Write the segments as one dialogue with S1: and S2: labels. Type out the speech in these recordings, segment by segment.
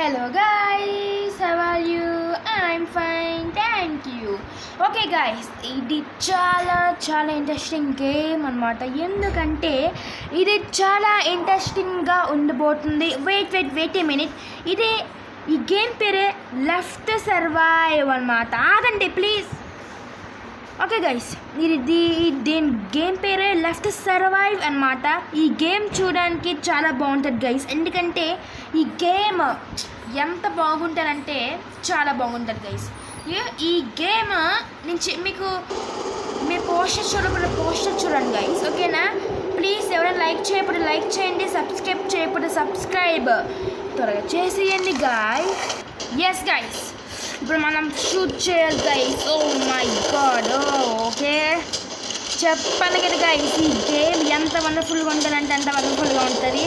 S1: Hello guys, how are you? I'm fine, thank you. Okay guys, ఇది చాలా interesting game అన్నమాట. ఎందుకంటే ఇది చాలా ఇంట్రెస్టింగ్గా ఉండబోతుంది. Wait a minute. ఈ గేమ్ పేరే లెఫ్ట్ సర్వైవ్ అన్నమాట. ఆగండి ప్లీజ్. ఓకే గైస్, దీని గేమ్ పేరే లెఫ్ట్ సర్వైవ్ అన్నమాట. ఈ గేమ్ చూడడానికి చాలా బాగుంటుంది గైస్. ఎందుకంటే ఈ గేమ్ ఎంత బాగుంటుందంటే చాలా బాగుంటుంది గైస్. ఈ గేమ్ నుంచి మీకు మీ పోస్టర్ చూడండి గైస్, ఓకేనా? ప్లీజ్ ఎవరైనా లైక్ చేయకపోతే లైక్ చేయండి, సబ్స్క్రైబ్ చేయకపోతే సబ్స్క్రైబ్ త్వరగా చేసేయండి గైస్. ఎస్ గైస్, ఇప్పుడు మనం షూట్ చేయాలి guys. Oh my god. Okay, చెప్పాను కదా గైస్, ఈ గేమ్ ఎంత వండర్ఫుల్గా ఉంటుందంటే అంత వండర్ఫుల్గా ఉంటుంది.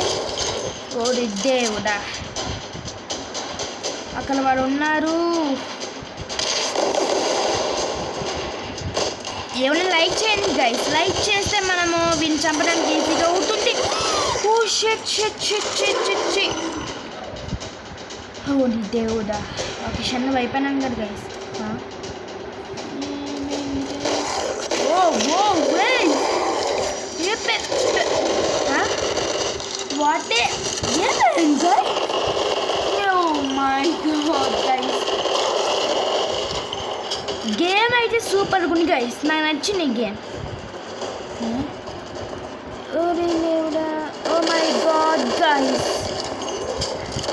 S1: ఓడి దేవుడా, అక్కడ వాడు ఉన్నారు. ఏమైనా లైక్ చేయండి గైస్. లైక్ చేస్తే మనము వీళ్ళని చంపడానికి ఈజీగా అవుతుంది. Oh shit. ఓడి దేవుడా. ఓకే, షన్ను అయిపోయినాం కదా guys. What my god guys, game అయితే సూపర్గా ఉంది గైస్. నాకు నచ్చింది ఈ game. Oh my god guys,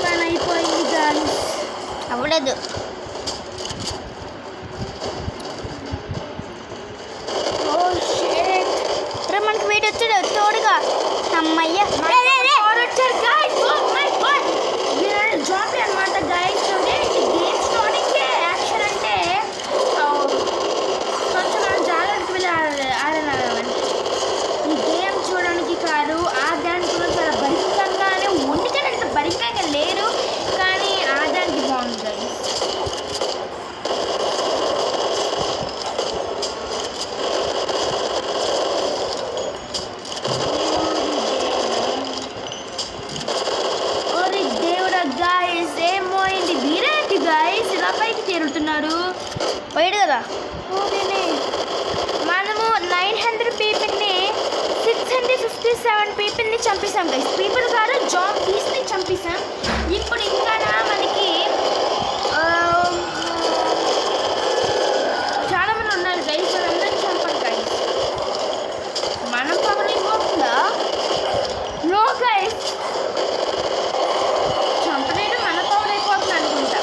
S1: కానీ అయిపోయింది గైస్. అవ్వలేదు. ఓ షిట్, రే మనకి వీడు వచ్చాడు తోడుగా. అమ్మయ్య వచ్చాడు guys. Oh my god, zombie అన్నమాట గైస్. గేమ్ స్టార్టింగ్ యాక్షన్ అంటే కొంచెం మనం జాగ్రత్తగా వెళ్ళి ఆడాలి. ఈ గేమ్ చూడడానికి కాదు, ఆడడానికి కూడా చాలా భరికంగానే ఉంది, కానీ అంత భరికంగా లేరు, కానీ ఆడడానికి బాగుంది గైస్. ఓరి దేవుడా గైస్, ఏమోయింది వీరేంటి గైస్ ఇలా పైకి తేరుతున్నారు? పోయాడు కదా. మనము 900 పీపుల్ని 657 పీపుల్ని చంపేసాం గైస్. పీపుల్ కాదు, జాంబీస్ని చంపేసాం. ఇప్పుడు ఇంకా మనకి చాలా మంది ఉన్నారు గైస్. వాళ్ళందరినీ చంపండి గైస్. మనం పవర్ అయిపోతుందా? నో గైస్, చంపలేదు, మన పవర్ అయిపోతుంది అనుకుంటా.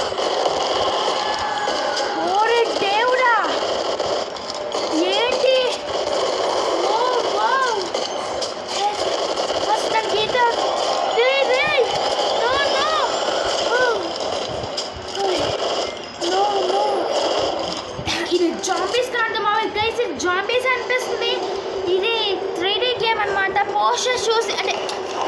S1: ఓరే దేవుడా, ఏంటి? వస్తాను గీత. ఇది జాంబీస్ కాదు మామూలు గైస్, ఇది జాంబీస్ అనిపిస్తుంది. ఇది 3D గేమ్ అనమాట. పోస్టర్ చూసి, అంటే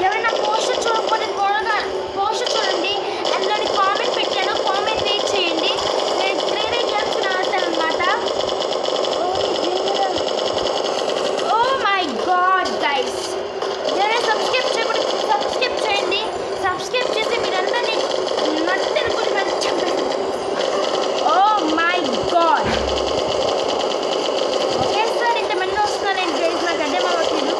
S1: ఎవరైనా పోస్టర్ చూడకపోతే త్వరగా పోస్టర్ చూడండి. అందులోని కామెంట్ పెట్టాను, కామెంట్ రీడ్ చేయండి. నేను 3D గేమ్స్ ఆడతాను అనమాట. ఓ మై గాడ్ గైస్, ఎవరైనా సబ్స్క్రైబ్ చేయకపోతే సబ్స్క్రైబ్ చేయండి. సబ్స్క్రైబ్ చేసి మీరందరినీ నచ్చనుకుని మళ్ళీ చెప్పండి. Oh my god. ఒకేసారి ఇంతమంది వస్తున్నారండి గైస్, నాకు అదే అవ్వట్లేదు.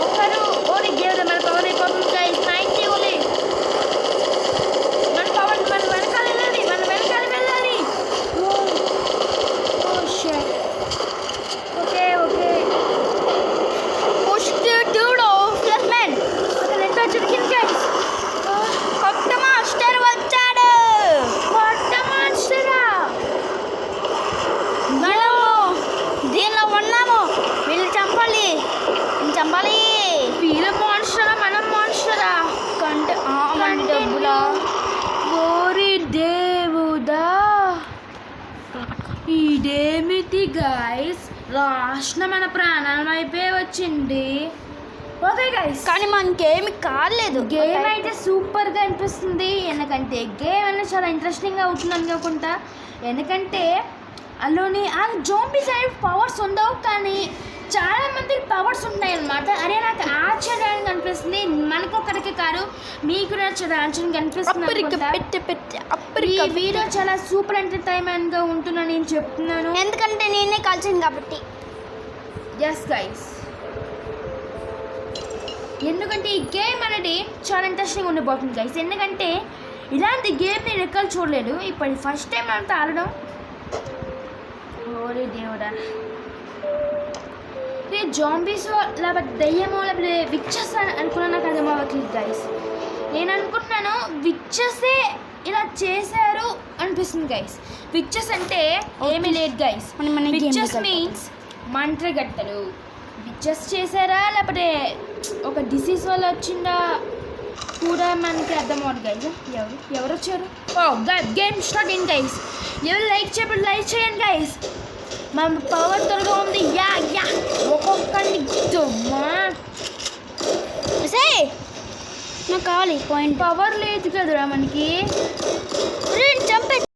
S1: ఒకరు ఓడి దేవుడు మన పవర్ అయిపోతుంది గైస్. 90 ఓన్లీ. మన పవర్ మన వెనకాల వెళ్ళాలి. Oh shit. Okay push dude flush man. Okay, రెండో జరిగింది గైస్. కొత్త మాస్టర్ వచ్చాడు. కొత్త మాస్టరా? మనము దీనిలో ఉన్నాము, వీళ్ళు చంపాలి. వీళ్ళు మాన్స్టరా, మనం మాన్స్టరా? డబ్బులా? ఓరి దేవుడా, ఇదేమిటి గైస్, లాస్ట్ మన ప్రాణాలం అయిపోయి వచ్చింది. ఓకే గైస్, కానీ మనకేమి కాలేదు. గేమ్ అయితే సూపర్గా అనిపిస్తుంది. ఎందుకంటే గేమ్ అనేది చాలా ఇంట్రెస్టింగ్గా అవుతుంది అనుకుంటా. ఎందుకంటే అందులోని ఆ జాంబీస్ అనేవి పవర్స్ ఉండవు, కానీ చాలా మందికి పవర్స్ ఉంటాయి అన్నమాట. అరే నాకు ఆశ్చర్యానికి అనిపిస్తుంది, మనకొక్కడికి కాదు మీకు కూడా చాలా ఆశ్చర్యం కనిపిస్తుంది. ఈ వీడియో చాలా సూపర్ ఎంటర్టైన్మెంట్గా ఉంటుందని నేను చెప్తున్నాను,
S2: ఎందుకంటే నేనే కాల్చాను కాబట్టి.
S1: ఎస్ గైస్, ఎందుకంటే ఈ గేమ్ అనేది చాలా ఇంట్రెస్టింగ్ ఉండబోతుంది గైస్. ఎందుకంటే ఇలాంటి గేమ్ నేను ఎక్కడ చూడలేదు, ఇప్పుడు ఫస్ట్ టైం అంతా ఆడడం. ఓరే దేవుడా, రే జాంబీస్ లేకపోతే దయ్యమో లేకపోతే విచ్చెస్ అనుకున్నా, నాకు అది అవ్వట్లేదు గైస్. నేను అనుకుంటున్నాను విచ్చెసే ఇలా చేశారు అనిపిస్తుంది గైస్. విచ్చెస్ అంటే ఏమీ లేదు గైస్, విచ్చెస్ మీన్స్ మంత్రగట్టలు. విచ్చెస్ చేశారా లేకపోతే ఒక డిసీజ్ వల్ల వచ్చిందా కూడా మనకి అర్థం అవుతుంది గైస్. ఎవరు వచ్చారు? గేమ్ స్టార్ట్ అయింది గైస్. ఎవరు లైక్ చేయండి గైస్. మన పవర్ త్వరగా ఉంది. యా ఒక్కొక్కరిని
S2: నాకు కావాలి పాయింట్.
S1: పవర్ లేదు కదరా మనకి.